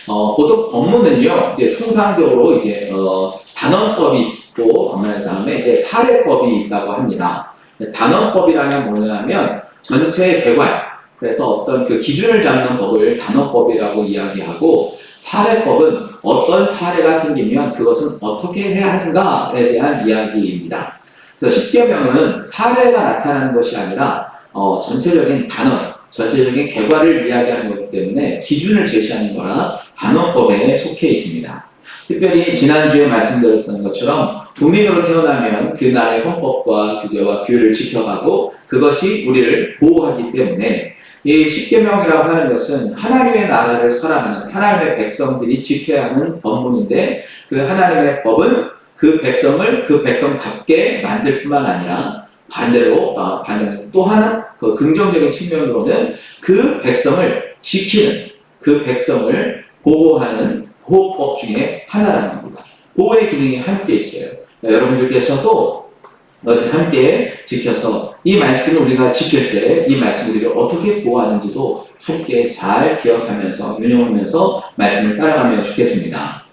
보통 법문은요, 이제 통상적으로 이제, 단원법이 있고, 그다음에 이제 사례법이 있다고 합니다. 단원법이라면 뭐냐면, 전체의 개괄, 그래서 어떤 그 기준을 잡는 법을 단원법이라고 이야기하고, 사례법은 어떤 사례가 생기면 그것은 어떻게 해야 하는가에 대한 이야기입니다. 그래서 십계명은 사례가 나타나는 것이 아니라, 전체적인 단원, 전체적인 개괄을 이야기하는 것이기 때문에 기준을 제시하는 거라 단원법에 속해 있습니다. 특별히 지난주에 말씀드렸던 것처럼 국민으로 태어나면 그 나라의 헌법과 규제와 규율을 지켜가고 그것이 우리를 보호하기 때문에 이 십계명이라고 하는 것은 하나님의 나라를 사랑하는 하나님의 백성들이 지켜야 하는 법문인데 그 하나님의 법은 그 백성을 그 백성답게 만들 뿐만 아니라 반대로 또 하나 그 긍정적인 측면으로는 그 백성을 지키는 그 백성을 보호하는 보호법 중에 하나라는 겁니다. 보호의 기능이 함께 있어요. 여러분들께서도 그것을 함께 지켜서 이 말씀을 우리가 지킬 때 이 말씀을 우리가 어떻게 보호하는지도 함께 잘 기억하면서运用하면서 말씀을 따라가면 좋겠습니다.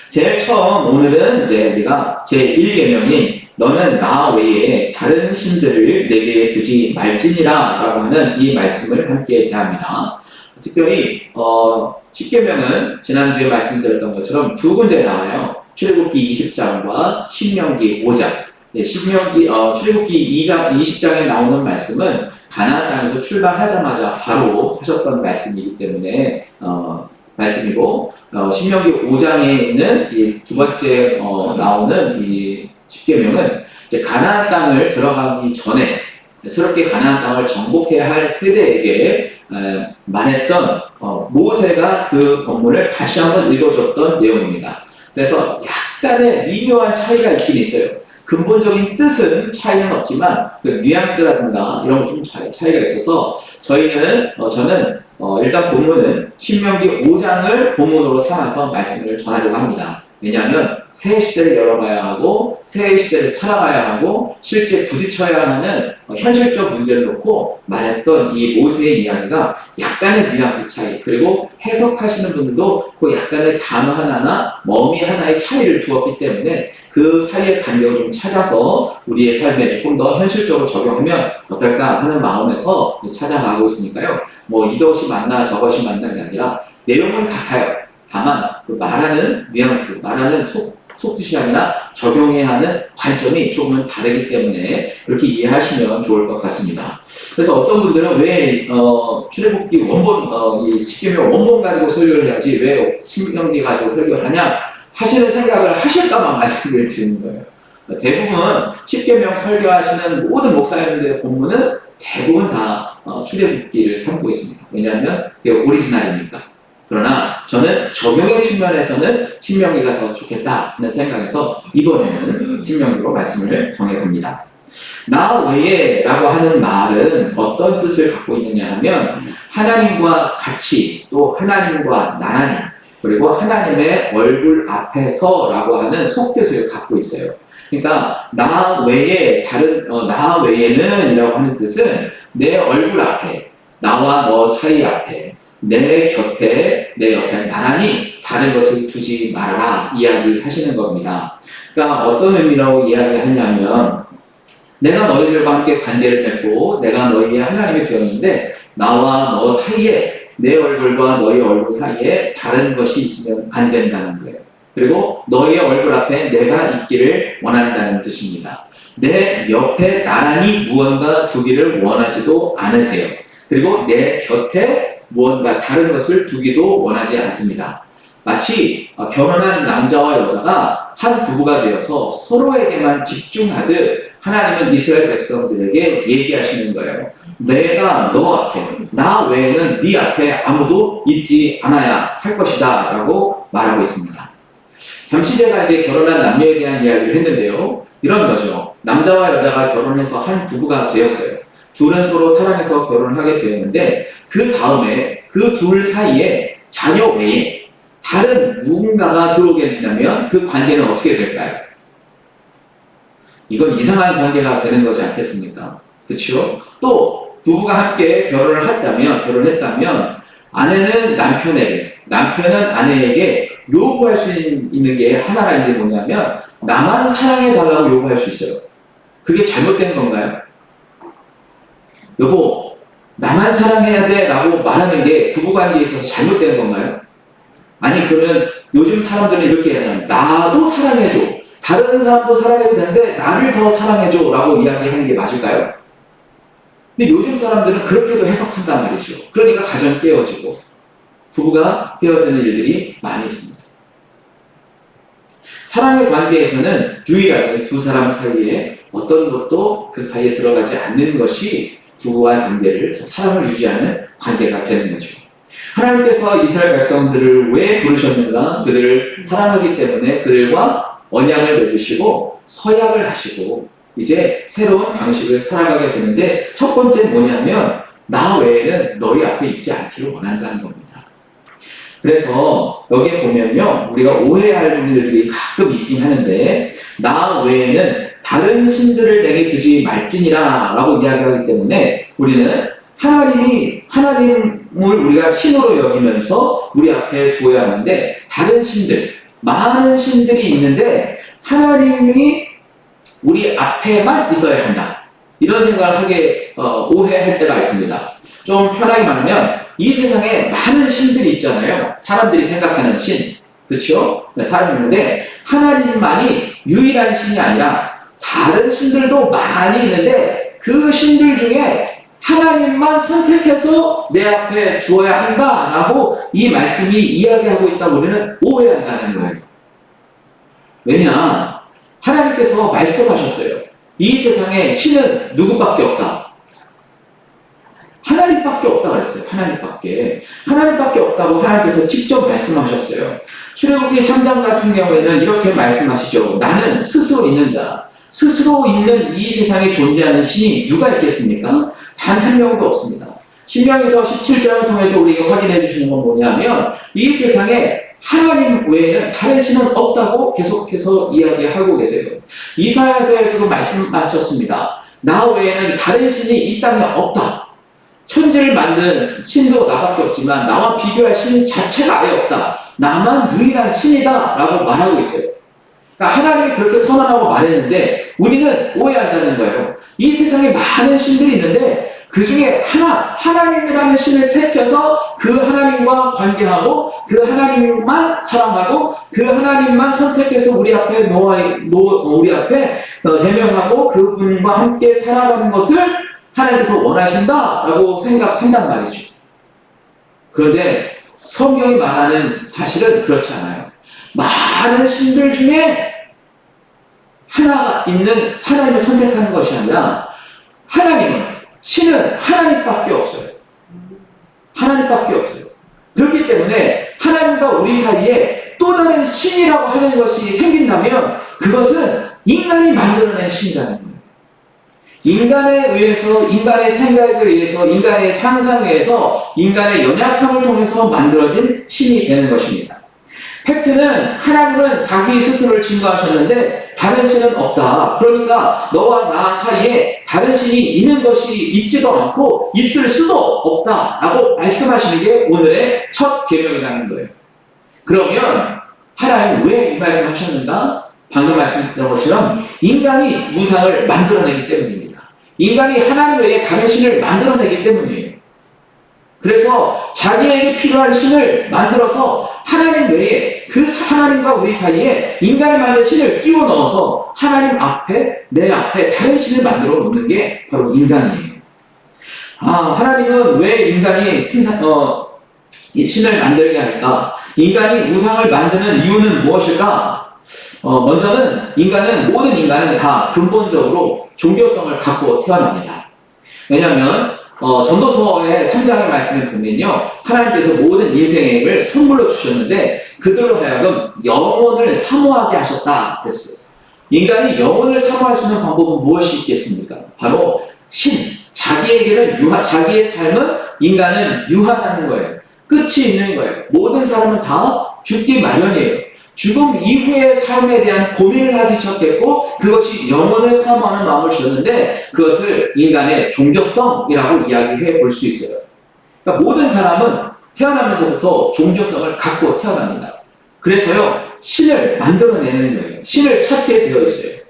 제일 처음 오늘은 이제 우리가 제1계명인 너는 나 외에 다른 신들을 내게 두지 말지니라 라고 하는 이 말씀을 함께 대합니다. 특별히 10계명은 지난주에 말씀드렸던 것처럼 두 군데 나와요. 출애굽기 20장과 신명기 5장. 출애굽기 2장, 20장에 나오는 말씀은 가나안 땅에서 출발하자마자 바로 하셨던 말씀이기 때문에 말씀이고 신명기 5장에 있는 이 두 번째 나오는 이 10계명은 이제 가나안 땅을 들어가기 전에 새롭게 가나안 땅을 정복해야 할 세대에게 말했던 모세가 그 본문을 다시 한번 읽어줬던 내용입니다. 그래서 약간의 미묘한 차이가 있긴 있어요. 근본적인 뜻은 차이는 없지만 그 뉘앙스라든가 이런 거 좀 차이가 있어서 저는 일단 본문은 신명기 5장을 본문으로 삼아서 말씀을 전하려고 합니다. 왜냐하면 새 시대를 열어가야 하고 새 시대를 살아가야 하고 실제 부딪혀야 하는 현실적 문제를 놓고 말했던 이 모세의 이야기가 약간의 뉘앙스 차이 그리고 해석하시는 분들도 그 약간의 단어 하나나 머미 하나의 차이를 두었기 때문에 그 사이의 간격을 좀 찾아서 우리의 삶에 조금 더 현실적으로 적용하면 어떨까 하는 마음에서 찾아가고 있으니까요. 뭐 이것이 맞나 저것이 맞나가 아니라 내용은 같아요. 다만 그 말하는 뉘앙스, 말하는 속뜻이 아니라 적용해야 하는 관점이 조금은 다르기 때문에 그렇게 이해하시면 좋을 것 같습니다. 그래서 어떤 분들은 왜 출애굽기 원본, 이 십계명 원본 가지고 설교를 해야지 왜 신명기 가지고 설교를 하냐 하시는 생각을 하실까봐 말씀을 드리는 거예요. 대부분 십계명 설교하시는 모든 목사님들의 본문은 대부분 다 출애굽기를 삼고 있습니다. 왜냐하면 그게 오리지널이니까. 그러나 저는 적용의 측면에서는 신명기가 더 좋겠다는 생각에서 이번에는 신명기로 말씀을 정해봅니다. 나 외에 라고 하는 말은 어떤 뜻을 갖고 있느냐 하면 하나님과 같이 또 하나님과 나란히 그리고 하나님의 얼굴 앞에서 라고 하는 속뜻을 갖고 있어요. 그러니까 나 외에 나 외에는 이라고 하는 뜻은 내 얼굴 앞에 나와 너 사이 앞에 내 곁에 내 옆에 나란히 다른 것을 두지 말아라 이야기하시는 겁니다. 그러니까 어떤 의미로 이야기하냐면 내가 너희들과 함께 관계를 맺고 내가 너희의 하나님이 되었는데 나와 너 사이에 내 얼굴과 너희 얼굴 사이에 다른 것이 있으면 안 된다는 거예요. 그리고 너희의 얼굴 앞에 내가 있기를 원한다는 뜻입니다. 내 옆에 나란히 무언가 두기를 원하지도 않으세요. 그리고 내 곁에 무언가 다른 것을 두기도 원하지 않습니다. 마치 결혼한 남자와 여자가 한 부부가 되어서 서로에게만 집중하듯 하나님은 이스라엘 백성들에게 얘기하시는 거예요. 내가 너 앞에, 나 외에는 네 앞에 아무도 있지 않아야 할 것이다 라고 말하고 있습니다. 잠시 제가 이제 결혼한 남녀에 대한 이야기를 했는데요. 이런 거죠. 남자와 여자가 결혼해서 한 부부가 되었어요. 둘은 서로 사랑해서 결혼을 하게 되었는데 그 다음에 그 둘 사이에 자녀 외에 다른 누군가가 들어오게 된다면 그 관계는 어떻게 될까요? 이건 이상한 관계가 되는 거지 않겠습니까? 그렇죠? 또 부부가 함께 결혼했다면 아내는 남편에게, 남편은 아내에게 요구할 수 있는 게 하나가 있는 게 뭐냐면 나만 사랑해달라고 요구할 수 있어요. 그게 잘못된 건가요? 여보, 나만 사랑해야 돼 라고 말하는 게 부부관계에 있어서 잘못된 건가요? 아니, 그러면 요즘 사람들은 이렇게 얘기하면 나도 사랑해줘. 다른 사람도 사랑해도 되는데 나를 더 사랑해줘 라고 이야기하는 게 맞을까요? 근데 요즘 사람들은 그렇게도 해석한단 말이죠. 그러니까 가정이 깨어지고 부부가 헤어지는 일들이 많이 있습니다. 사랑의 관계에서는 유일하게 두 사람 사이에 어떤 것도 그 사이에 들어가지 않는 것이 부부와의 관계를, 사랑을 유지하는 관계가 되는 거죠. 하나님께서 이스라엘 백성들을 왜 부르셨는가? 그들을 사랑하기 때문에 그들과 언약을 맺으시고 서약을 하시고 이제 새로운 방식을 살아가게 되는데 첫 번째 뭐냐면 나 외에는 너희 앞에 있지 않기를 원한다는 겁니다. 그래서 여기에 보면요, 우리가 오해할 일들이 가끔 있긴 하는데 나 외에는 다른 신들을 내게 두지 말지니라 라고 이야기하기 때문에 우리는 하나님을 우리가 신으로 여기면서 우리 앞에 두어야 하는데 다른 신들, 많은 신들이 있는데 하나님이 우리 앞에만 있어야 한다. 이런 생각을 하게 오해할 때가 있습니다. 좀 편하게 말하면 이 세상에 많은 신들이 있잖아요. 사람들이 생각하는 신. 그렇죠? 사람이 있는데 하나님만이 유일한 신이 아니라 다른 신들도 많이 있는데 그 신들 중에 하나님만 선택해서 내 앞에 두어야 한다라고 이 말씀이 이야기하고 있다고 우리는 오해한다는 거예요. 왜냐? 하나님께서 말씀하셨어요. 이 세상에 신은 누구밖에 없다. 하나님밖에 없다고 했어요. 하나님밖에 없다고 하나님께서 직접 말씀하셨어요. 출애굽기 3장 같은 경우에는 이렇게 말씀하시죠. 나는 스스로 있는 자, 스스로 있는 이 세상에 존재하는 신이 누가 있겠습니까? 단 한 명도 없습니다. 신명기서 17장을 통해서 우리에게 확인해 주시는 건 뭐냐면 이 세상에 하나님 외에는 다른 신은 없다고 계속해서 이야기하고 계세요. 이사야서에서도 말씀하셨습니다. 나 외에는 다른 신이 이 땅에 없다. 천지를 만든 신도 나밖에 없지만 나와 비교할 신 자체가 아예 없다. 나만 유일한 신이다 라고 말하고 있어요. 그러니까 하나님이 그렇게 선언하고 말했는데 우리는 오해한다는 거예요. 이 세상에 많은 신들이 있는데 그 중에 하나님이라는 신을 택해서 그 하나님과 관계하고 그 하나님만 사랑하고 그 하나님만 선택해서 우리 앞에 우리 앞에 대면하고 그분과 함께 살아가는 것을 하나님께서 원하신다라고 생각한단 말이죠. 그런데 성경이 말하는 사실은 그렇지 않아요. 많은 신들 중에 하나가 있는 하나님을 선택하는 것이 아니라 신은 하나님밖에 없어요. 하나님밖에 없어요. 그렇기 때문에 하나님과 우리 사이에 또 다른 신이라고 하는 것이 생긴다면 그것은 인간이 만들어낸 신이라는 거예요. 인간에 의해서, 인간의 생각에 의해서, 인간의 상상에 의해서, 인간의 연약함을 통해서 만들어진 신이 되는 것입니다. 팩트는 하나님은 자기 스스로를 증거하셨는데 다른 신은 없다. 그러니까 너와 나 사이에 다른 신이 있는 것이 있지도 않고 있을 수도 없다라고 말씀하시는 게 오늘의 첫 계명이라는 거예요. 그러면 하나님 왜 이 말씀하셨는가? 방금 말씀드린 것처럼 인간이 우상을 만들어내기 때문입니다. 인간이 하나님 외에 다른 신을 만들어내기 때문이에요. 그래서 자기에게 필요한 신을 만들어서 하나님 외에 그 하나님과 우리 사이에 인간이 만든 신을 끼워 넣어서 하나님 앞에, 내 앞에 다른 신을 만들어 놓는 게 바로 인간이에요. 하나님은 왜 인간이 이 신을 만들게 할까? 인간이 우상을 만드는 이유는 무엇일까? 먼저는 모든 인간은 다 근본적으로 종교성을 갖고 태어납니다. 왜냐하면 전도서의 3장의 말씀을 보면요, 하나님께서 모든 인생을 선물로 주셨는데 그들로 하여금 영혼을 사모하게 하셨다 그랬어요. 인간이 영혼을 사모할 수 있는 방법은 무엇이 있겠습니까? 바로 자기의 삶은 인간은 유한하는 거예요. 끝이 있는 거예요. 모든 사람은 다 죽기 마련이에요. 죽음 이후의 삶에 대한 고민을 하기 시작했고 그것이 영혼을 사모하는 마음을 주셨는데 그것을 인간의 종교성이라고 이야기해 볼 수 있어요. 그러니까 모든 사람은 태어나면서부터 종교성을 갖고 태어납니다. 그래서요, 신을 만들어내는 거예요. 신을 찾게 되어 있어요.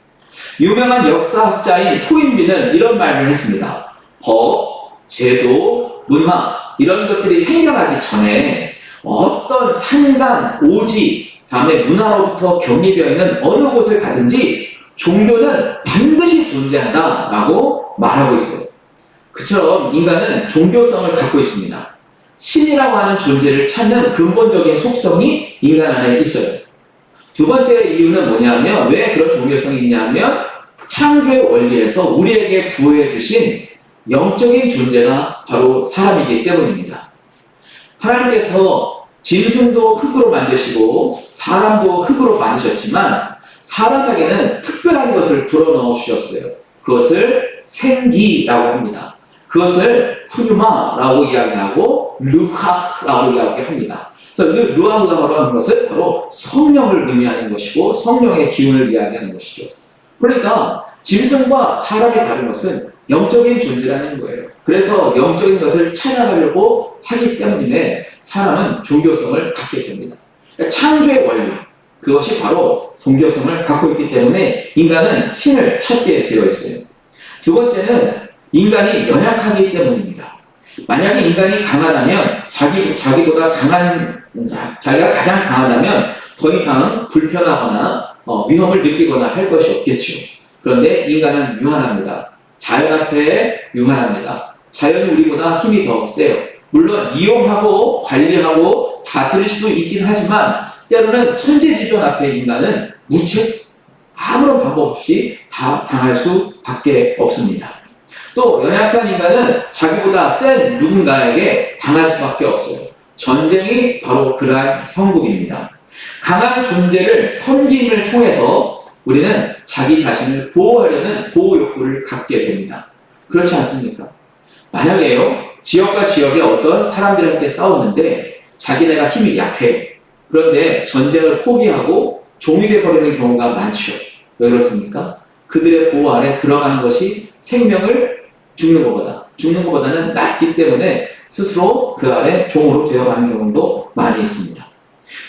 유명한 역사학자인 토인비는 이런 말을 했습니다. 법, 제도, 문화 이런 것들이 생겨나기 전에 어떤 산간, 오지, 다음에 문화로부터 격리되어 있는 어느 곳을 가든지 종교는 반드시 존재한다라고 말하고 있어요. 그처럼 인간은 종교성을 갖고 있습니다. 신이라고 하는 존재를 찾는 근본적인 속성이 인간 안에 있어요. 두 번째 이유는 뭐냐면, 왜 그런 종교성이 있냐면 창조의 원리에서 우리에게 부여해 주신 영적인 존재가 바로 사람이기 때문입니다. 하나님께서 짐승도 흙으로 만드시고 사람도 흙으로 만드셨지만 사람에게는 특별한 것을 불어넣어 주셨어요. 그것을 생기라고 합니다. 그것을 푸뉴마라고 이야기하고 루하라고 이야기합니다. 그래서 그 루하라고 하는 것은 바로 성령을 의미하는 것이고 성령의 기운을 이야기하는 것이죠. 그러니까 짐승과 사람이 다른 것은 영적인 존재라는 거예요. 그래서 영적인 것을 찾아가려고 하기 때문에 사람은 종교성을 갖게 됩니다. 그러니까 창조의 원리, 그것이 바로 종교성을 갖고 있기 때문에 인간은 신을 찾게 되어 있어요. 두 번째는 인간이 연약하기 때문입니다. 만약에 인간이 강하다면 자기보다 자기가 가장 강하다면 더 이상 불편하거나 위험을 느끼거나 할 것이 없겠죠. 그런데 인간은 유한합니다. 자연 앞에 유한합니다. 자연이 우리보다 힘이 더 세요. 물론 이용하고 관리하고 다스릴 수도 있긴 하지만 때로는 천재지변 앞에 인간은 아무런 방법 없이 다 당할 수밖에 없습니다. 또 연약한 인간은 자기보다 센 누군가에게 당할 수밖에 없어요. 전쟁이 바로 그러한 형국입니다. 강한 존재를 섬김을 통해서 우리는 자기 자신을 보호하려는 보호 욕구를 갖게 됩니다. 그렇지 않습니까? 만약에요, 지역과 지역에 어떤 사람들이 함께 싸우는데 자기네가 힘이 약해. 그런데 전쟁을 포기하고 종이 되어버리는 경우가 많죠. 왜 그렇습니까? 그들의 보호 안에 들어가는 것이 생명을 죽는 것보다는 낫기 때문에 스스로 그 안에 종으로 되어가는 경우도 많이 있습니다.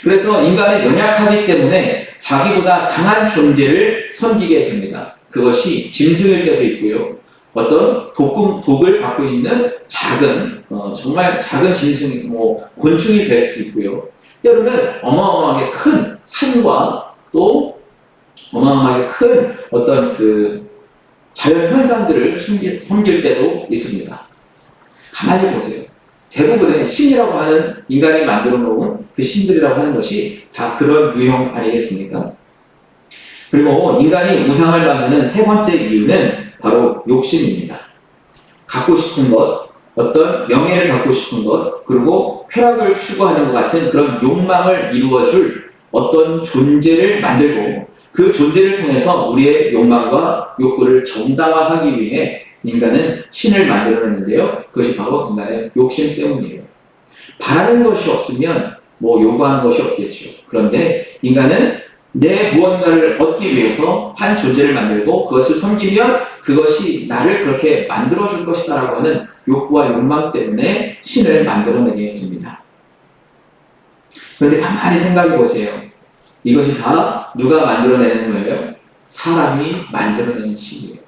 그래서 인간은 연약하기 때문에 자기보다 강한 존재를 섬기게 됩니다. 그것이 짐승일 때도 있고요. 어떤 독을 갖고 있는 정말 작은 짐승, 곤충이 될 수도 있고요. 때로는 어마어마하게 큰 산과 또 어마어마하게 큰 어떤 자연 현상들을 섬길 때도 있습니다. 가만히 보세요. 대부분의 신이라고 하는 인간이 만들어 놓은 그 신들이라고 하는 것이 다 그런 유형 아니겠습니까? 그리고 인간이 우상을 만드는 세 번째 이유는 바로 욕심입니다. 갖고 싶은 것, 어떤 명예를 갖고 싶은 것, 그리고 쾌락을 추구하는 것 같은 그런 욕망을 이루어줄 어떤 존재를 만들고 그 존재를 통해서 우리의 욕망과 욕구를 정당화하기 위해 인간은 신을 만들어냈는데요. 그것이 바로 인간의 욕심 때문이에요. 바라는 것이 없으면 요구하는 것이 없겠죠. 그런데 인간은 내 무언가를 얻기 위해서 한 존재를 만들고 그것을 섬기면 그것이 나를 그렇게 만들어줄 것이다 라고 하는 욕구와 욕망 때문에 신을 만들어내게 됩니다. 그런데 가만히 생각해 보세요. 이것이 다 누가 만들어내는 거예요? 사람이 만들어내는 신이에요.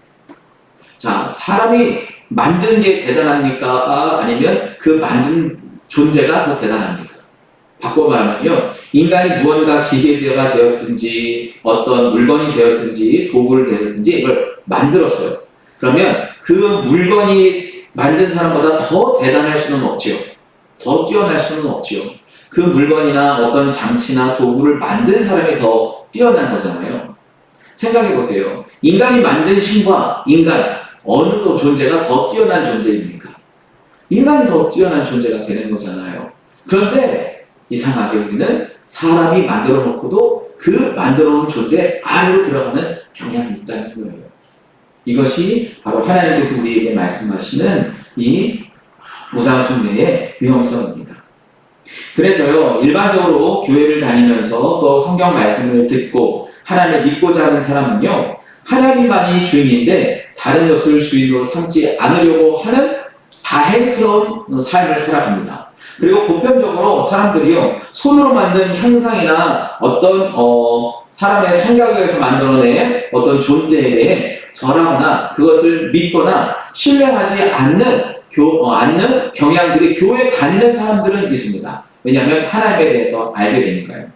자, 사람이 만든 게 대단합니까? 아니면 그 만든 존재가 더 대단합니까? 바꿔 말하면요, 인간이 무언가 기계가 되었든지 어떤 물건이 되었든지 도구를 되었든지 이걸 만들었어요. 그러면 그 물건이 만든 사람보다 더 대단할 수는 없지요. 더 뛰어날 수는 없지요. 그 물건이나 어떤 장치나 도구를 만든 사람이 더 뛰어난 거잖아요. 생각해 보세요. 인간이 만든 신과 인간, 어느 존재가 더 뛰어난 존재입니까? 인간이 더 뛰어난 존재가 되는 거잖아요. 그런데 이상하게 우리는 사람이 만들어 놓고도 그 만들어 놓은 존재 안으로 들어가는 경향이 있다는 거예요. 이것이 바로 하나님께서 우리에게 말씀하시는 이 우상숭배의 위험성입니다. 그래서요, 일반적으로 교회를 다니면서 또 성경 말씀을 듣고 하나님을 믿고자 하는 사람은요, 하나님만이 주인인데 다른 것을 주인으로 삼지 않으려고 하는 다행스러운 삶을 살아갑니다. 그리고 보편적으로 사람들이요, 손으로 만든 형상이나 어떤 사람의 생각에 의해서 만들어낸 어떤 존재에 대해 절하거나 그것을 믿거나 신뢰하지 않는 경향들이 교회에 다니는 사람들은 있습니다. 왜냐하면 하나님에 대해서 알게 되니까요.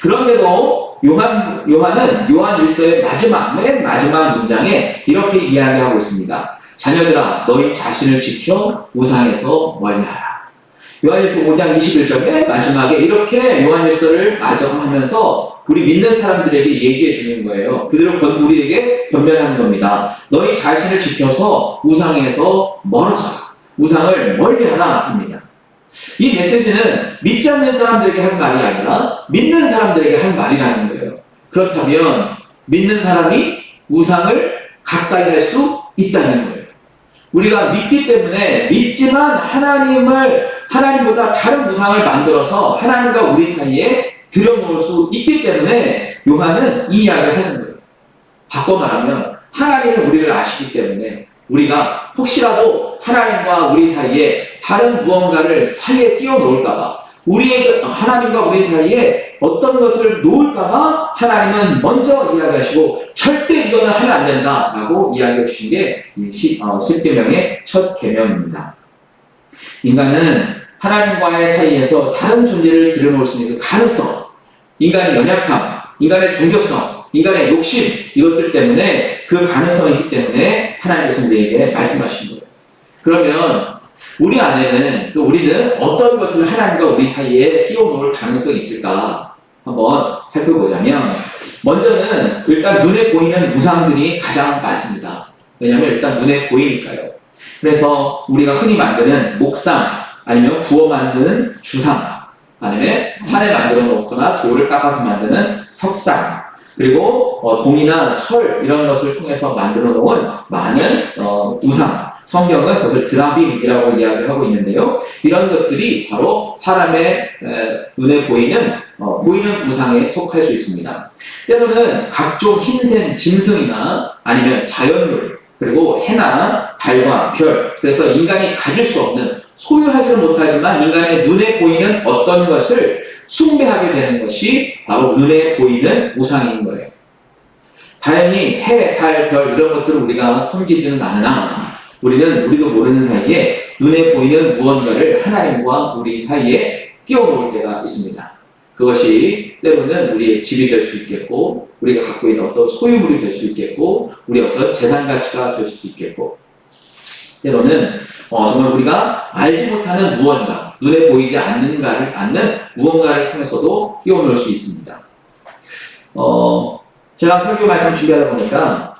그런데도 요한은 요한 1서의 맨 마지막 문장에 이렇게 이야기하고 있습니다. 자녀들아, 너희 자신을 지켜 우상에서 멀리하라. 요한일서 5장 21절 맨 마지막에 이렇게 요한일서를 마정하면서 우리 믿는 사람들에게 얘기해 주는 거예요. 그들을 우리에게 변명하는 겁니다. 너희 자신을 지켜서 우상에서 멀어져라. 우상을 멀리하라 입니다. 이 메시지는 믿지 않는 사람들에게 한 말이 아니라 믿는 사람들에게 한 말이라는 거예요. 그렇다면 믿는 사람이 우상을 가까이 할 수 있다는 거예요. 우리가 믿기 때문에 믿지만 하나님보다 다른 우상을 만들어서 하나님과 우리 사이에 들여놓을 수 있기 때문에 요한은 이 이야기를 하는 거예요. 바꿔 말하면 하나님은 우리를 아시기 때문에 우리가 혹시라도 하나님과 우리 사이에 다른 무언가를 사이에 끼워 놓을까봐 하나님과 우리 사이에 어떤 것을 놓을까봐 하나님은 먼저 이야기하시고 절대 이거는 하면 안 된다라고 이야기해 주신 게 10계명의 첫 계명입니다. 인간은 하나님과의 사이에서 다른 존재를 들여놓을 수 있는 그 가능성, 인간의 연약함, 인간의 종교성, 인간의 욕심, 이것들 때문에 그 가능성이 있기 때문에 하나님께서 우리에게 말씀하신 거예요. 그러면 우리 안에는 또 우리는 어떤 것을 하나님과 우리 사이에 끼워 놓을 가능성이 있을까 한번 살펴보자면, 먼저는 일단 눈에 보이는 우상들이 가장 많습니다. 왜냐하면 일단 눈에 보이니까요. 그래서 우리가 흔히 만드는 목상, 아니면 구워 만드는 주상, 아니면 산에 만들어 놓거나 돌을 깎아서 만드는 석상, 그리고 동이나 철 이런 것을 통해서 만들어 놓은 많은 우상, 성경은 그것을 드라빔이라고 이야기하고 있는데요. 이런 것들이 바로 사람의 눈에 보이는 우상에 속할 수 있습니다. 때로는 각종 흰색 짐승이나 아니면 자연물, 그리고 해나 달과 별, 그래서 인간이 가질 수 없는, 소유하지는 못하지만 인간의 눈에 보이는 어떤 것을 숭배하게 되는 것이 바로 눈에 보이는 우상인 거예요. 다행히 해, 달, 별 이런 것들을 우리가 섬기지는 않으나 우리도 모르는 사이에 눈에 보이는 무언가를 하나님과 우리 사이에 끼워놓을 때가 있습니다. 그것이 때로는 우리의 집이 될 수 있겠고, 우리가 갖고 있는 어떤 소유물이 될 수 있겠고, 우리의 어떤 재산 가치가 될 수도 있겠고, 때로는 정말 우리가 알지 못하는 무언가, 눈에 보이지 않는 무언가를 통해서도 끼워놓을 수 있습니다. 제가 설교 말씀 준비하다 보니까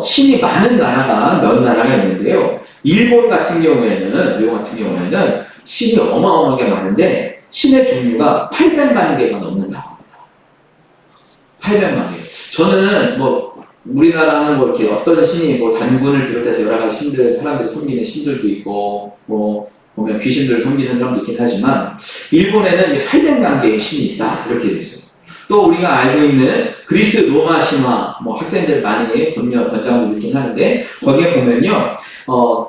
신이 많은 나라가 몇 나라가 있는데요. 일본 같은 경우에는 신이 어마어마하게 많은데 신의 종류가 800만 개가 넘는다고 합니다. 800만 개. 저는 우리나라는 이렇게 어떤 신이 단군을 비롯해서 여러 가지 사람들이 섬기는 신들도 있고, 보면 귀신들을 섬기는 사람도 있긴 하지만, 일본에는 800만 개의 신이 있다. 이렇게 되어 있어요. 또 우리가 알고 있는 그리스 로마 신화, 학생들 많이 권장도 있긴 하는데, 거기에 보면요,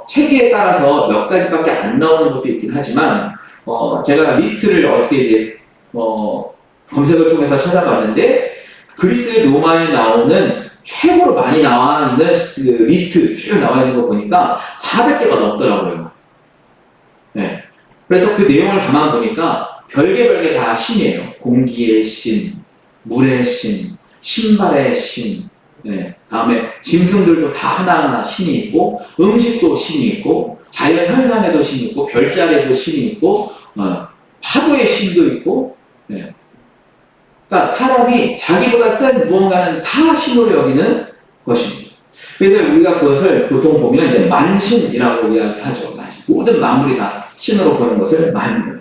체계에 따라서 몇 가지밖에 안 나오는 것도 있긴 하지만, 제가 리스트를 어떻게 검색을 통해서 찾아봤는데, 그리스 로마에 나오는 최고로 많이 나와 있는 그 리스트 쭉 나와 있는 거 보니까 400개가 넘더라고요. 네. 그래서 그 내용을 가만 보니까 별개 다 신이에요. 공기의 신, 물의 신, 신발의 신, 네. 다음에 짐승들도 다 하나하나 신이 있고, 음식도 신이 있고, 자연 현상에도 신이 있고, 별자리에도 신이 있고, 파도의 신도 있고, 네. 그러니까 사람이 자기보다 센 무언가는 다 신으로 여기는 것입니다. 그래서 우리가 그것을 보통 보면 이제 만신이라고 이야기하죠. 모든 만물이 다 신으로 보는 것을 만입니다.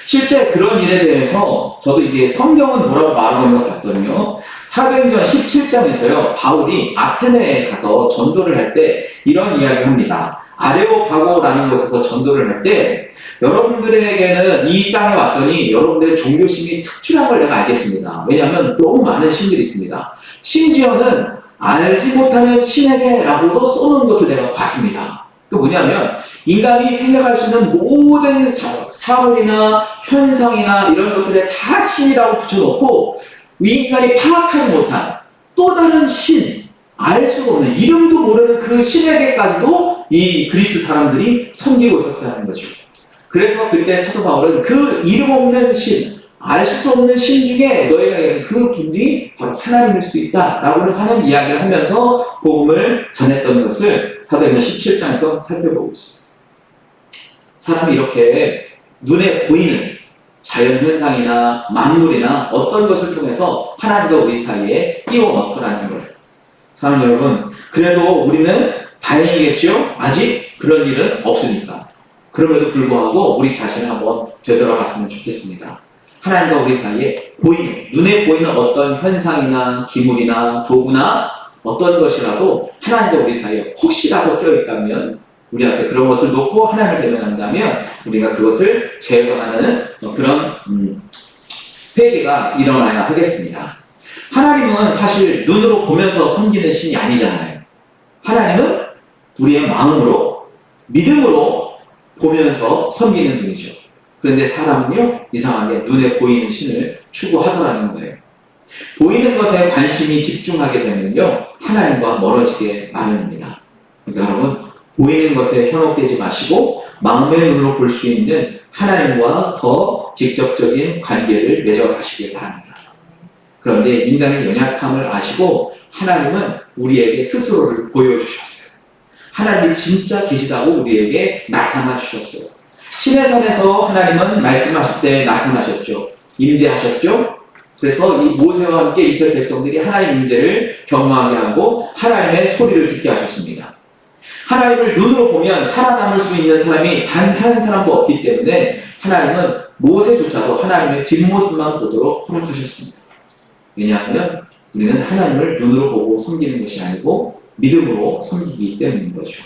실제 그런 일에 대해서 저도 이게 성경은 뭐라고 말하고 있는 것 같거든요. 사도행전 17장에서요, 바울이 아테네에 가서 전도를 할 때 이런 이야기를 합니다. 아레오파고라는 곳에서 전도를 할 때, 여러분들에게는 이 땅에 왔으니 여러분들의 종교심이 특출한 걸 내가 알겠습니다. 왜냐하면 너무 많은 신들이 있습니다. 심지어는 알지 못하는 신에게라고도 써놓은 것을 내가 봤습니다. 그 뭐냐면 인간이 생각할 수 있는 모든 사물이나 현상이나 이런 것들에 다 신이라고 붙여놓고 이 인간이 파악하지 못한 또 다른 신, 알 수가 없는 이름도 모르는 그 신에게까지도 이 그리스 사람들이 섬기고 있었다는 거죠. 그래서 그때 사도 바울은 그 이름 없는 신, 알 수도 없는 신 중에 너희가 그 분이 바로 하나님일 수 있다라고 하는 이야기를 하면서 복음을 전했던 것을 사도행전 17장에서 살펴보고 있습니다. 사람이 이렇게 눈에 보이는 자연현상이나 만물이나 어떤 것을 통해서 하나님과 우리 사이에 끼워 넣더라는 거예요. 사랑하는 여러분, 그래도 우리는 다행이겠죠? 아직 그런 일은 없으니까. 그럼에도 불구하고 우리 자신을 한번 되돌아봤으면 좋겠습니다. 하나님과 우리 사이에 보이는, 눈에 보이는 어떤 현상이나 기물이나 도구나 어떤 것이라도 하나님과 우리 사이에 혹시라도 껴있다면 우리 앞에 그런 것을 놓고 하나님을 대면한다면 우리가 그것을 제거하는 그런 회개가 일어나야 하겠습니다. 하나님은 사실 눈으로 보면서 섬기는 신이 아니잖아요. 하나님은 우리의 마음으로, 믿음으로 보면서 섬기는 분이죠. 그런데 사람은요, 이상하게 눈에 보이는 신을 추구하더라는 거예요. 보이는 것에 관심이 집중하게 되면요, 하나님과 멀어지게 마련입니다. 그러니까 여러분, 보이는 것에 현혹되지 마시고 마음의 눈으로 볼 수 있는 하나님과 더 직접적인 관계를 맺어가시길 바랍니다. 그런데 인간의 연약함을 아시고 하나님은 우리에게 스스로를 보여주셨어요. 하나님이 진짜 계시다고 우리에게 나타나 주셨어요. 신의 산에서 하나님은 말씀하실 때 나타나셨죠. 임재하셨죠. 그래서 이 모세와 함께 이스라엘 백성들이 하나님 임재를 경험하게 하고 하나님의 소리를 듣게 하셨습니다. 하나님을 눈으로 보면 살아남을 수 있는 사람이 단 한 사람도 없기 때문에 하나님은 모세조차도 하나님의 뒷모습만 보도록 허락하셨습니다. 왜냐하면 우리는 하나님을 눈으로 보고 섬기는 것이 아니고 믿음으로 섬기기 때문인 거죠.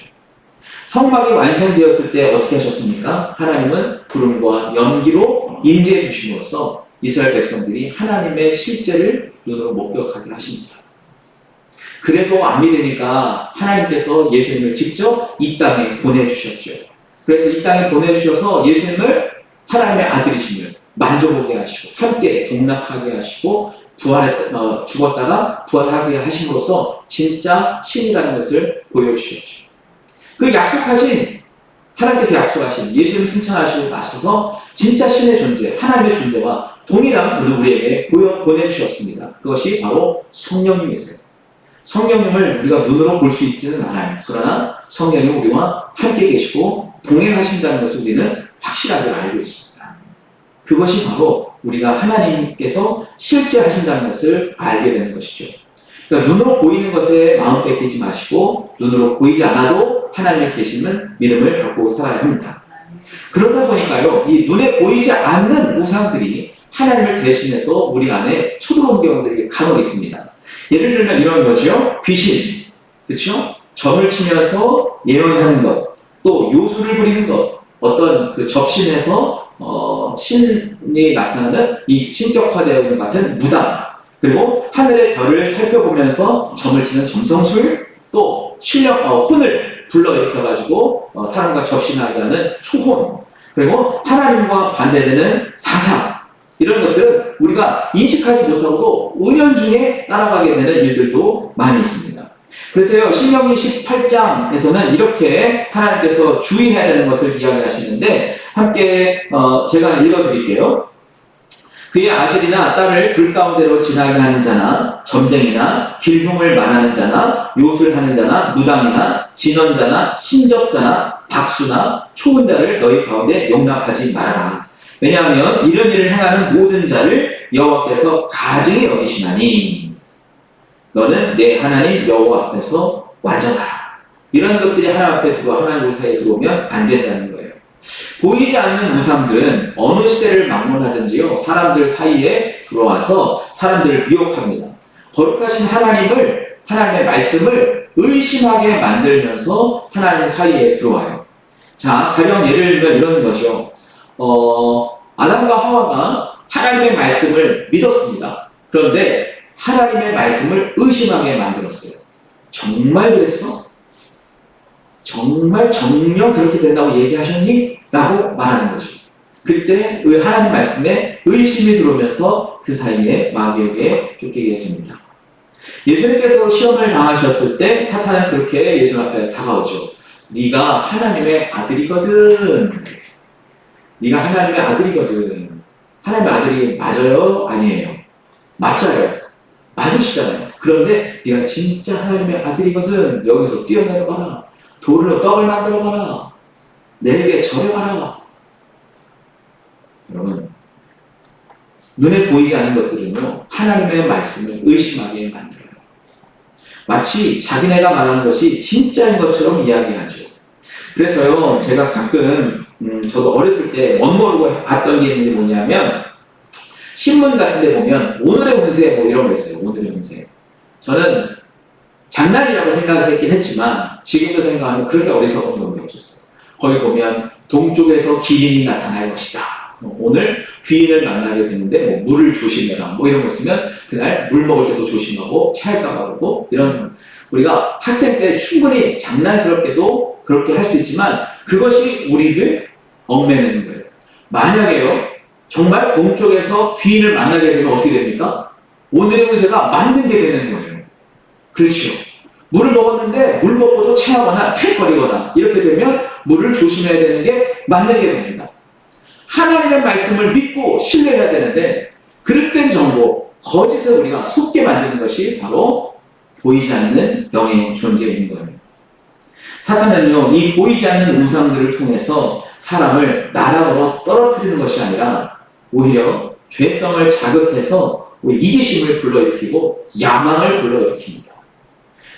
성막이 완성되었을 때 어떻게 하셨습니까? 하나님은 구름과 연기로 임재해 주심으로써 이스라엘 백성들이 하나님의 실제를 눈으로 목격하게 하십니다. 그래도 안 믿으니까 하나님께서 예수님을 직접 이 땅에 보내주셨죠. 그래서 이 땅에 보내주셔서 예수님을 하나님의 아들이심을 만져보게 하시고 함께 동락하게 하시고 죽었다가 부활하게 하심으로써 진짜 신이라는 것을 보여주셨죠. 그 약속하신, 하나님께서 약속하신 예수님 승천하시고 나셔서 진짜 신의 존재, 하나님의 존재와 동일한 분을 우리에게 보내주셨습니다. 그것이 바로 성령님이세요. 성령님을 우리가 눈으로 볼 수 있지는 않아요. 그러나 성령이 우리와 함께 계시고 동행하신다는 것을 우리는 확실하게 알고 있습니다. 그것이 바로 우리가 하나님께서 실제 하신다는 것을 알게 되는 것이죠. 그러니까 눈으로 보이는 것에 마음 뺏기지 마시고 눈으로 보이지 않아도 하나님의 계심은 믿음을 갖고 살아야 합니다. 그러다 보니까요, 이 눈에 보이지 않는 우상들이 하나님을 대신해서 우리 안에 쳐들어온 경우들이 간혹 있습니다. 예를 들면 이런 거죠. 귀신, 그렇죠? 점을 치면서 예언하는 것, 또 요술을 부리는 것, 어떤 그 접신에서 신이 나타나는 이 신격화되어 있는 것 같은 무당, 그리고 하늘의 별을 살펴보면서 점을 치는 점성술, 또 혼을 불러일으켜가지고 사람과 접신하게 하는 초혼, 그리고 하나님과 반대되는 사상, 이런 것들은 우리가 인식하지 못하고도 은연중에 따라가게 되는 일들도 많이 있습니다. 그래서요, 신명기 18장에서는 이렇게 하나님께서 주의해야 되는 것을 이야기하시는데 함께 제가 읽어드릴게요. 그의 아들이나 딸을 불 가운데로 지나게 하는 자나 점쟁이나 길흉을 말하는 자나 요술하는 자나 무당이나 진언자나 신접자나 박수나 초혼자를 너희 가운데 용납하지 말아라. 왜냐하면 이런 일을 행하는 모든 자를 여호와께서 가증히 여기시나니 너는 내 하나님 여호와 앞에서 완전하라. 이런 것들이 하나님 앞에 들어와 하나님 사이에 들어오면 안 된다는 거예요. 보이지 않는 우상들은 어느 시대를 막론하든지요, 사람들 사이에 들어와서 사람들을 미혹합니다. 거룩하신 하나님의 말씀을 의심하게 만들면서 하나님 사이에 들어와요. 자, 가령 예를 들면 이런 거죠. 아담과 하와가 하나님의 말씀을 믿었습니다. 그런데 하나님의 말씀을 의심하게 만들었어요. 정말 그랬어? 정말 정녕 그렇게 된다고 얘기하셨니? 라고 말하는 거죠. 그때 하나님 말씀에 의심이 들어오면서 그 사이에 마귀에게 쫓기게 됩니다. 예수님께서 시험을 당하셨을 때 사탄은 그렇게 예수 앞에 다가오죠. 네가 하나님의 아들이거든. 네가 하나님의 아들이거든. 하나님의 아들이 맞아요? 아니에요? 맞아요. 맞으시잖아요. 그런데 네가 진짜 하나님의 아들이거든. 여기서 뛰어내려가라. 돌로 떡을 만들어봐라. 내게 절여봐라. 여러분, 눈에 보이지 않는 것들은요, 하나님의 말씀을 의심하게 만들어요. 마치 자기네가 말하는 것이 진짜인 것처럼 이야기하죠. 그래서요, 제가 가끔, 저도 어렸을 때 멋모르고 봤던 게 있는 게 뭐냐면, 신문 같은 데 보면, 오늘의 운세 뭐 이런 거 있어요. 오늘의 운세. 저는 장난이라고 생각했긴 했지만, 지금도 생각하면 그렇게 어리석은 경험이 없었어요. 거기 보면, 동쪽에서 기린이 나타날 것이다. 오늘 귀인을 만나게 되는데 뭐 물을 조심해라 뭐 이런 거 있으면 그날 물 먹을 때도 조심하고 체할까 그러고 이런 우리가 학생 때 충분히 장난스럽게도 그렇게 할 수 있지만 그것이 우리를 얽매는 거예요. 만약에요 정말 동쪽에서 귀인을 만나게 되면 어떻게 됩니까? 오늘의 운세가 맞는 게 되는 거예요. 그렇죠. 물을 먹었는데 물 먹고도 체하거나 킥거리거나 이렇게 되면 물을 조심해야 되는 게 맞는 게 됩니다. 하나님의 말씀을 믿고 신뢰해야 되는데 그릇된 정보, 거짓을 우리가 속게 만드는 것이 바로 보이지 않는 영의 존재인 거예요. 사탄은요, 이 보이지 않는 우상들을 통해서 사람을 나락으로 떨어뜨리는 것이 아니라 오히려 죄성을 자극해서 이기심을 불러일으키고 야망을 불러일으킵니다.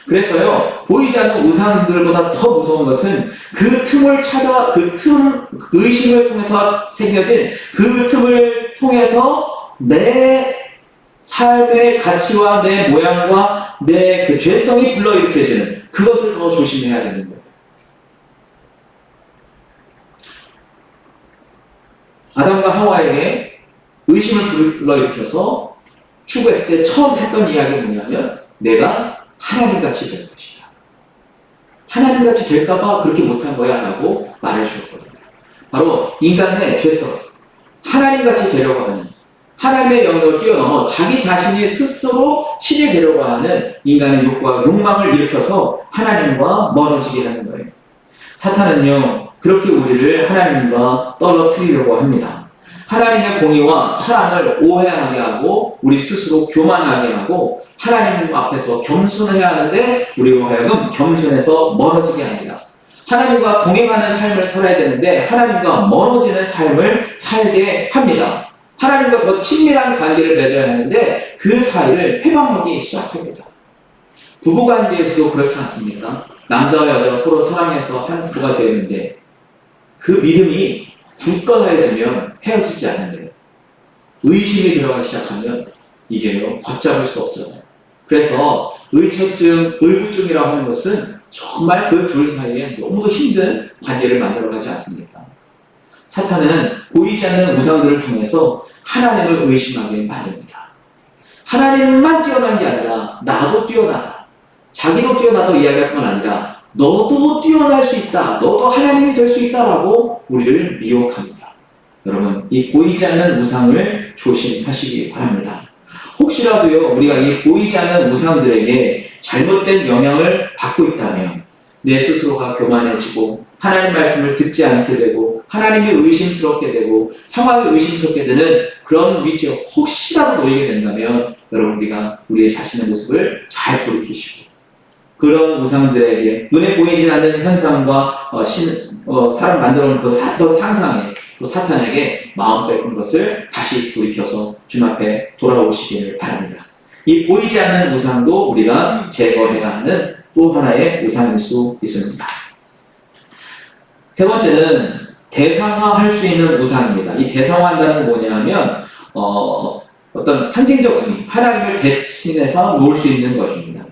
그래서요, 보이지 않는 우상들보다 더 무서운 것은 그 틈을 찾아, 그 의심을 통해서 새겨진 그 틈을 통해서 내 삶의 가치와 내 모양과 내 그 죄성이 불러일으켜지는 그것을 더 조심해야 되는 거예요. 아담과 하와에게 의심을 불러일으켜서 추구했을 때 처음 했던 이야기는 뭐냐면 내가 하나님같이 될 것이다. 하나님같이 될까봐 그렇게 못한 거야 라고 말해주었거든요. 바로 인간의 죄성, 하나님같이 되려고 하는 하나님의 영역을 뛰어넘어 자기 자신이 스스로 신이 되려고 하는 인간의 욕구와 욕망을 일으켜서 하나님과 멀어지게 하는 거예요. 사탄은요 그렇게 우리를 하나님과 떨어뜨리려고 합니다. 하나님의 공의와 사랑을 오해하게 하고 우리 스스로 교만하게 하고 하나님 앞에서 겸손해야 하는데 우리로 하여금 겸손해서 멀어지게 합니다. 하나님과 동행하는 삶을 살아야 되는데 하나님과 멀어지는 삶을 살게 합니다. 하나님과 더 친밀한 관계를 맺어야 하는데 그 사이를 회방하기 시작합니다. 부부관계에서도 그렇지 않습니까? 남자와 여자가 서로 사랑해서 한 부부가 되는데 그 믿음이 굳건해지면 헤어지지 않는데요. 의심이 들어가기 시작하면 이게요 걷잡을 수 없잖아요. 그래서 의처증, 의구증이라고 하는 것은 정말 그 둘 사이에 너무도 힘든 관계를 만들어가지 않습니까? 사탄은 보이지 않는 우상들을 통해서 하나님을 의심하게 만듭니다. 하나님만 뛰어난 게 아니라 나도 뛰어나다. 자기도 뛰어나도 이야기할 건 아니라 너도 뛰어날 수 있다. 너도 하나님이 될 수 있다라고 우리를 미혹합니다. 여러분, 이 보이지 않는 우상을 조심하시기 바랍니다. 혹시라도요, 우리가 이 보이지 않는 우상들에게 잘못된 영향을 받고 있다면 내 스스로가 교만해지고 하나님 말씀을 듣지 않게 되고 하나님이 의심스럽게 되고 상황이 의심스럽게 되는 그런 위치에 혹시라도 놓이게 된다면 여러분 우리가 우리의 자신의 모습을 잘 돌이키시고 그런 우상들에게 눈에 보이지 않는 현상과 사람 만들어 놓은 그 상상에 또 사탄에게 마음 뺏은 것을 다시 돌이켜서 주님 앞에 돌아오시기를 바랍니다. 이 보이지 않는 우상도 우리가 제거해야 하는 또 하나의 우상일 수 있습니다. 세 번째는 대상화할 수 있는 우상입니다. 이 대상화한다는 건 뭐냐면 어떤 상징적 의미, 하나님을 대신해서 놓을 수 있는 것입니다.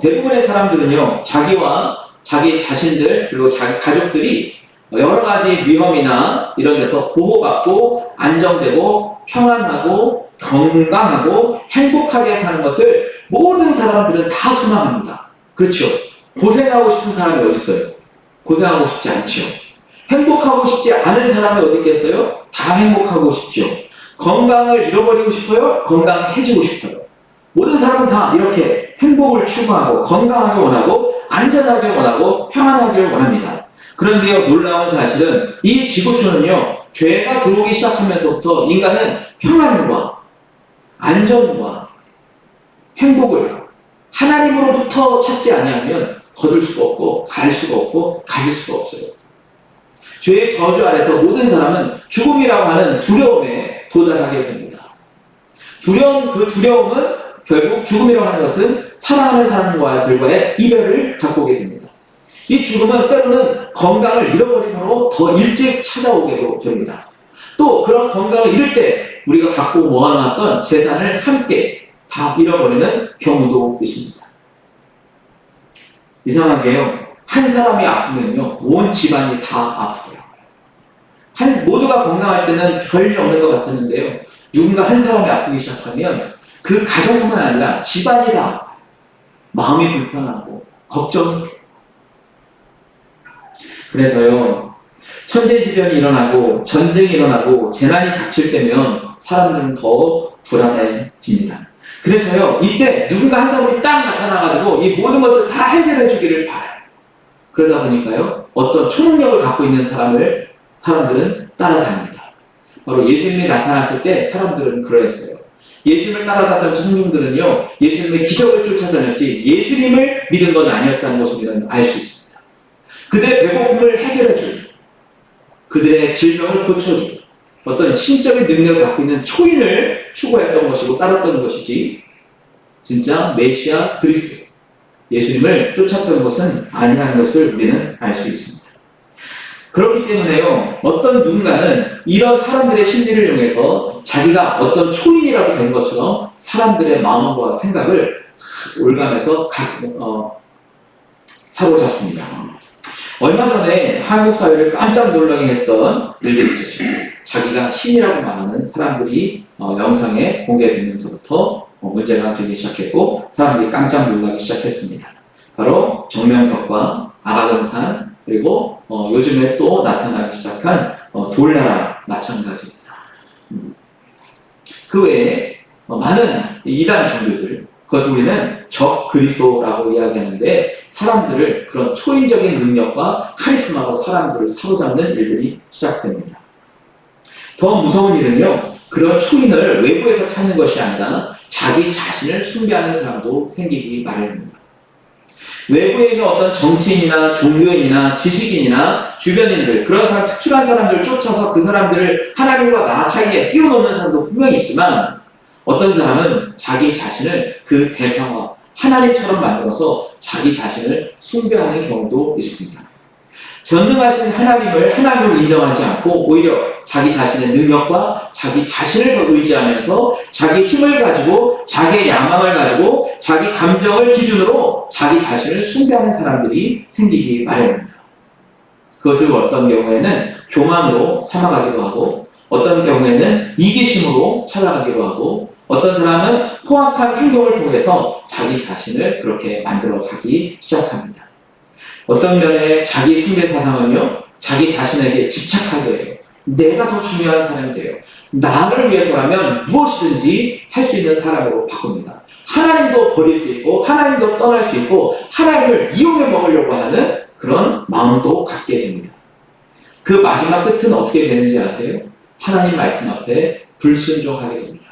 대부분의 사람들은요, 자기와 자기 자신들 그리고 자기 가족들이 여러 가지 위험이나 이런 데서 보호받고 안정되고 평안하고 건강하고 행복하게 사는 것을 모든 사람들은 다 소망합니다. 그렇죠? 고생하고 싶은 사람이 어디 있어요? 고생하고 싶지 않죠. 행복하고 싶지 않은 사람이 어디 있겠어요? 다 행복하고 싶죠. 건강을 잃어버리고 싶어요? 건강해지고 싶어요. 모든 사람은 다 이렇게 행복을 추구하고 건강하게 원하고 안전하게 원하고 평안하게 원합니다. 그런데요, 놀라운 사실은 이 지구촌은요, 죄가 들어오기 시작하면서부터 인간은 평안과 안전과 행복을 하나님으로부터 찾지 아니하면 거둘 수가 없고 갈 수가 없고 가질 수가 없어요. 죄의 저주 아래서 모든 사람은 죽음이라고 하는 두려움에 도달하게 됩니다. 그 두려움은 결국 죽음이라고 하는 것은 사랑하는 사람들과의 이별을 갖고 오게 됩니다. 이 죽음은 때로는 건강을 잃어버림으로 더 일찍 찾아오게 됩니다. 또 그런 건강을 잃을 때 우리가 갖고 모아놨던 재산을 함께 다 잃어버리는 경우도 있습니다. 이상하게요, 한 사람이 아프면요, 온 집안이 다 아프더라고요. 모두가 건강할 때는 별일 없는 것 같았는데요, 누군가 한 사람이 아프기 시작하면 그 가정뿐만 아니라 집안이 다 마음이 불편하고 걱정이 돼요. 그래서요, 천재지변이 일어나고 전쟁이 일어나고 재난이 닥칠 때면 사람들은 더 불안해집니다. 그래서요, 이때 누군가 한 사람이 딱 나타나가지고 이 모든 것을 다 해결해 주기를 바라요. 그러다 보니까요, 어떤 초능력을 갖고 있는 사람들은 따라다닙니다. 바로 예수님이 나타났을 때 사람들은 그러했어요. 예수님을 따라다녔던 청중들은요, 예수님의 기적을 쫓아다녔지 예수님을 믿은 건 아니었다는 것을 우리는 알 수 있습니다. 그들의 배고픔을 해결해주고 그들의 질병을 고쳐주고 어떤 신적인 능력을 갖고 있는 초인을 추구했던 것이고 따랐던 것이지 진짜 메시아 그리스도 예수님을 쫓았던 것은 아니라는 것을 우리는 알 수 있습니다. 그렇기 때문에요, 어떤 누군가는 이런 사람들의 심리를 이용해서 자기가 어떤 초인이라도 된 것처럼 사람들의 마음과 생각을 올감해서 사로잡습니다. 얼마 전에 한국 사회를 깜짝 놀라게 했던 일들이 있었죠. 자기가 신이라고 말하는 사람들이 영상에 공개되면서부터 문제가 되기 시작했고 사람들이 깜짝 놀라기 시작했습니다. 바로 정명석과 아가동산 그리고 요즘에 또 나타나기 시작한 돌나라 마찬가지입니다. 그 외에 많은 이단 종교들, 그것을 우리는 적그리스도라고 이야기하는데 사람들을 그런 초인적인 능력과 카리스마로 사람들을 사로잡는 일들이 시작됩니다. 더 무서운 일은요, 그런 초인을 외부에서 찾는 것이 아니라 자기 자신을 숭배하는 사람도 생기기 마련입니다. 외부에 있는 어떤 정치인이나 종교인이나 지식인이나 주변인들, 그런 사람, 특출한 사람들을 쫓아서 그 사람들을 하나님과 나 사이에 끼워놓는 사람도 분명히 있지만 어떤 사람은 자기 자신을 그 대상화, 하나님처럼 만들어서 자기 자신을 숭배하는 경우도 있습니다. 전능하신 하나님을 하나님으로 인정하지 않고 오히려 자기 자신의 능력과 자기 자신을 더 의지하면서 자기 힘을 가지고 자기의 야망을 가지고 자기 감정을 기준으로 자기 자신을 숭배하는 사람들이 생기기 마련입니다. 그것을 어떤 경우에는 교만으로 삼아가기도 하고 어떤 경우에는 이기심으로 찾아가기도 하고 어떤 사람은 포악한 행동을 통해서 자기 자신을 그렇게 만들어가기 시작합니다. 어떤 면에 자기 숭배 사상은요, 자기 자신에게 집착하게 해요. 내가 더 중요한 사람이 돼요. 나를 위해서라면 무엇이든지 할 수 있는 사람으로 바꿉니다. 하나님도 버릴 수 있고 하나님도 떠날 수 있고 하나님을 이용해 먹으려고 하는 그런 마음도 갖게 됩니다. 그 마지막 끝은 어떻게 되는지 아세요? 하나님 말씀 앞에 불순종하게 됩니다.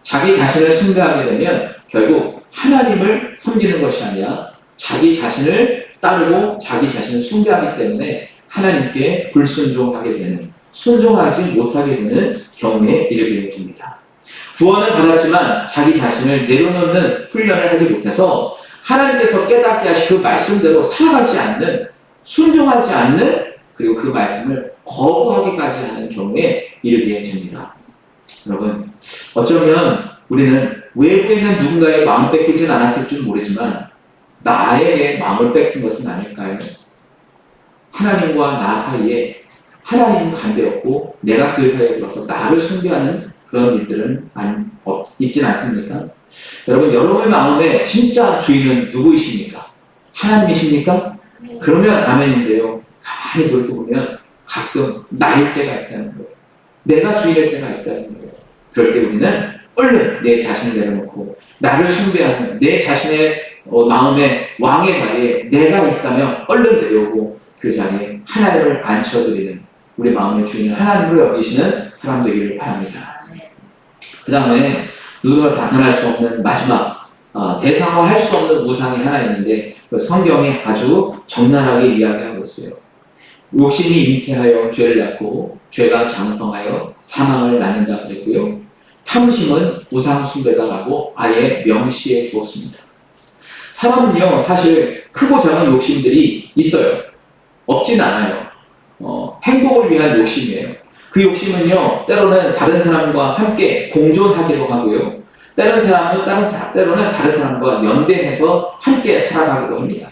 자기 자신을 숭배하게 되면 결국 하나님을 섬기는 것이 아니라 자기 자신을 따르고 자기 자신을 숭배하기 때문에 하나님께 불순종하게 되는, 순종하지 못하게 되는 경우에 이르게 됩니다. 구원을 받았지만 자기 자신을 내려놓는 훈련을 하지 못해서 하나님께서 깨닫게 하신 그 말씀대로 살아가지 않는, 순종하지 않는, 그리고 그 말씀을 거부하기까지 하는 경우에 이르게 됩니다. 여러분, 어쩌면 우리는 외부에 있는 누군가의 마음 뺏기진 않았을 줄 모르지만 나에게 마음을 뺏긴 것은 아닐까요? 하나님과 나 사이에 하나님은 간대였고 내가 그 사이에 들어서 나를 숭배하는 그런 일들은 있진 않습니까? 여러분, 여러분의 마음의 진짜 주인은 누구이십니까? 하나님이십니까? 그러면 아멘인데요. 가만히 돌이켜보면 가끔 나일 때가 있다는 거예요. 내가 주인일 때가 있다는 거예요. 그럴 때 우리는 얼른 내 자신을 내려놓고 나를 숭배하는 내 자신의 마음의 왕의 자리에 내가 있다면 얼른 내려오고 그 자리에 하나님을 앉혀드리는 우리 마음의 주인을 하나님으로 여기시는 사람 되기를 바랍니다. 그 다음에 누구나 나타날 수 없는 마지막 대상화할 수 없는 우상이 하나 있는데 그 성경에 아주 적나라하게 이야기하고 있어요. 욕심이 잉태하여 죄를 낳고 죄가 장성하여 사망을 낳는다 그랬고요. 탐심은 우상 숭배다라고 아예 명시해 주었습니다. 사람은요 사실 크고 작은 욕심들이 있어요. 없진 않아요. 행복을 위한 욕심이에요. 그 욕심은요 때로는 다른 사람과 함께 공존하기도 하고요. 때로는 다른 사람과 연대해서 함께 살아가기도 합니다.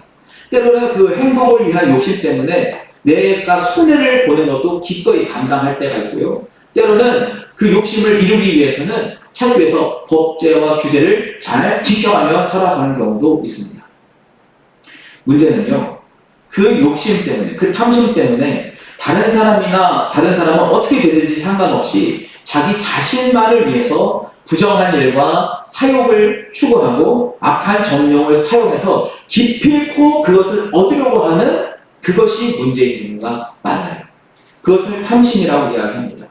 때로는 그 행복을 위한 욕심 때문에 내가 손해를 보는 것도 기꺼이 감당할 때가 있고요. 때로는 그 욕심을 이루기 위해서는 찾기 위해서 법제와 규제를 잘 지켜가며 살아가는 경우도 있습니다. 문제는요, 그 욕심 때문에, 그 탐심 때문에 다른 사람은 어떻게 되든지 상관없이 자기 자신만을 위해서 부정한 일과 사욕을 추구하고 악한 정령을 사용해서 기필코 그것을 얻으려고 하는 그것이 문제인 경우가 많아요. 그것을 탐심이라고 이야기합니다.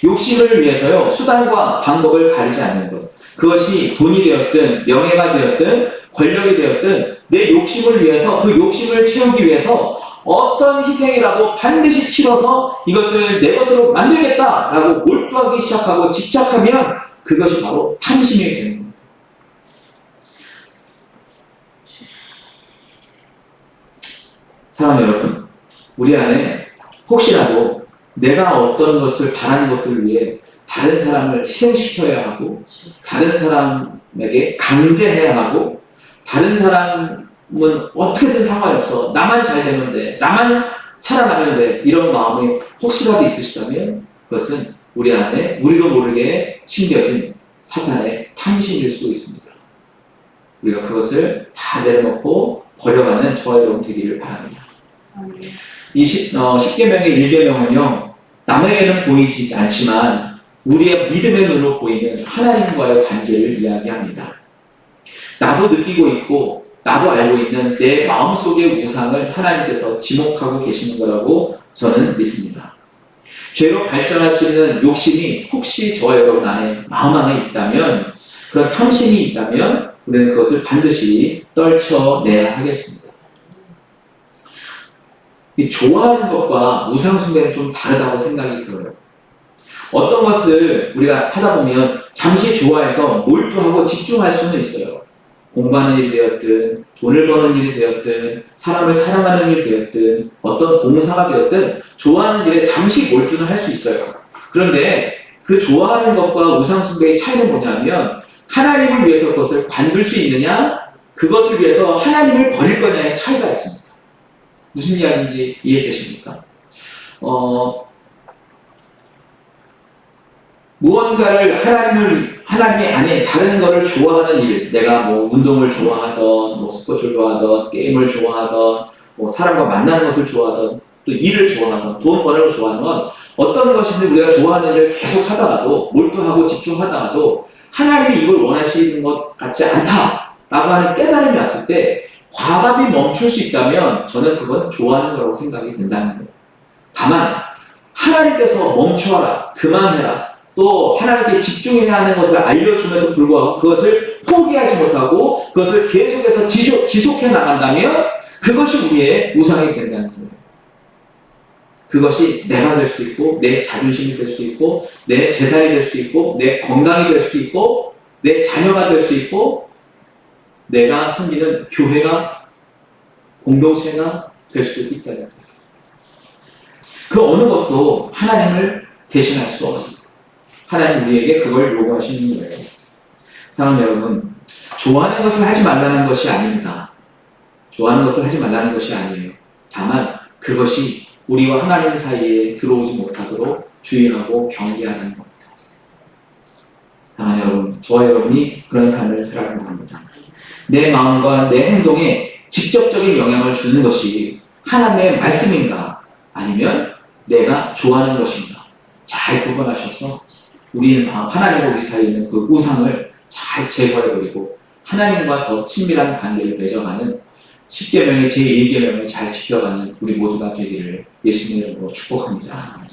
욕심을 위해서요, 수단과 방법을 가리지 않는 것. 그것이 돈이 되었든, 명예가 되었든, 권력이 되었든, 내 욕심을 위해서, 그 욕심을 채우기 위해서 어떤 희생이라도 반드시 치러서 이것을 내 것으로 만들겠다라고 몰두하기 시작하고 집착하면 그것이 바로 탐심이 되는 겁니다. 사랑하는 여러분, 우리 안에 혹시라도 내가 어떤 것을 바라는 것들을 위해 다른 사람을 희생시켜야 하고 다른 사람에게 강제해야 하고 다른 사람은 어떻게든 상관이 없어 나만 잘 되면 돼 나만 살아나면 돼 이런 마음이 혹시라도 있으시다면 그것은 우리 안에 우리도 모르게 심겨진 사탄의 탐심일 수 있습니다. 우리가 그것을 다 내려놓고 버려가는 저와 여러분 되기를 바랍니다. 이 10계명의 1계명은요 남에게는 보이지 않지만 우리의 믿음의 눈으로 보이는 하나님과의 관계를 이야기합니다. 나도 느끼고 있고 나도 알고 있는 내 마음속의 우상을 하나님께서 지목하고 계시는 거라고 저는 믿습니다. 죄로 발전할 수 있는 욕심이 혹시 저와 여러분 안에 마음 안에 있다면 그런 탐심이 있다면 우리는 그것을 반드시 떨쳐내야 하겠습니다. 이 좋아하는 것과 우상 숭배는 좀 다르다고 생각이 들어요. 어떤 것을 우리가 하다 보면 잠시 좋아해서 몰두하고 집중할 수는 있어요. 공부하는 일이 되었든 돈을 버는 일이 되었든 사람을 사랑하는 일이 되었든 어떤 봉사가 되었든 좋아하는 일에 잠시 몰두는 할 수 있어요. 그런데 그 좋아하는 것과 우상 숭배의 차이는 뭐냐면 하나님을 위해서 그것을 관둘 수 있느냐 그것을 위해서 하나님을 버릴 거냐의 차이가 있습니다. 무슨 이야기인지 이해되십니까? 무언가를 하나님이 아닌 다른 거를 좋아하는 일, 내가 뭐 운동을 좋아하던, 뭐 스포츠를 좋아하던, 게임을 좋아하던, 뭐 사람과 만나는 것을 좋아하던, 또 일을 좋아하던, 돈 버는 걸 좋아하는 건 어떤 것이든 우리가 좋아하는 일을 계속 하다가도, 몰두하고 집중하다가도 하나님이 이걸 원하시는 것 같지 않다라고 하는 깨달음이 왔을 때 과감히 멈출 수 있다면 저는 그건 좋아하는 거라고 생각이 든다는 거예요. 다만 하나님께서 멈추어라, 그만해라, 또 하나님께 집중해야 하는 것을 알려주면서 불구하고 그것을 포기하지 못하고 그것을 계속해서 지속해 나간다면 그것이 우리의 우상이 된다는 거예요. 그것이 내가 될 수도 있고 내 자존심이 될 수도 있고 내 재산이 될 수도 있고 내 건강이 될 수도 있고 내 자녀가 될 수도 있고 내가 섬기는 교회가 공동체가 될 수도 있다는 거예요. 그 어느 것도 하나님을 대신할 수 없습니다. 하나님 우리에게 그걸 요구하시는 거예요. 사랑하는 여러분, 좋아하는 것을 하지 말라는 것이 아닙니다. 좋아하는 것을 하지 말라는 것이 아니에요. 다만 그것이 우리와 하나님 사이에 들어오지 못하도록 주의하고 경계하는 겁니다. 사랑하는 여러분, 저와 여러분이 그런 삶을 살아가는 겁니다. 내 마음과 내 행동에 직접적인 영향을 주는 것이 하나님의 말씀인가 아니면 내가 좋아하는 것인가 잘 구분하셔서 우리는 하나님과 우리 사이에 있는 그 우상을 잘 제거해버리고 하나님과 더 친밀한 관계를 맺어가는 10계명의 제1계명을 잘 지켜가는 우리 모두가 되기를 예수님의 이름으로 축복합니다.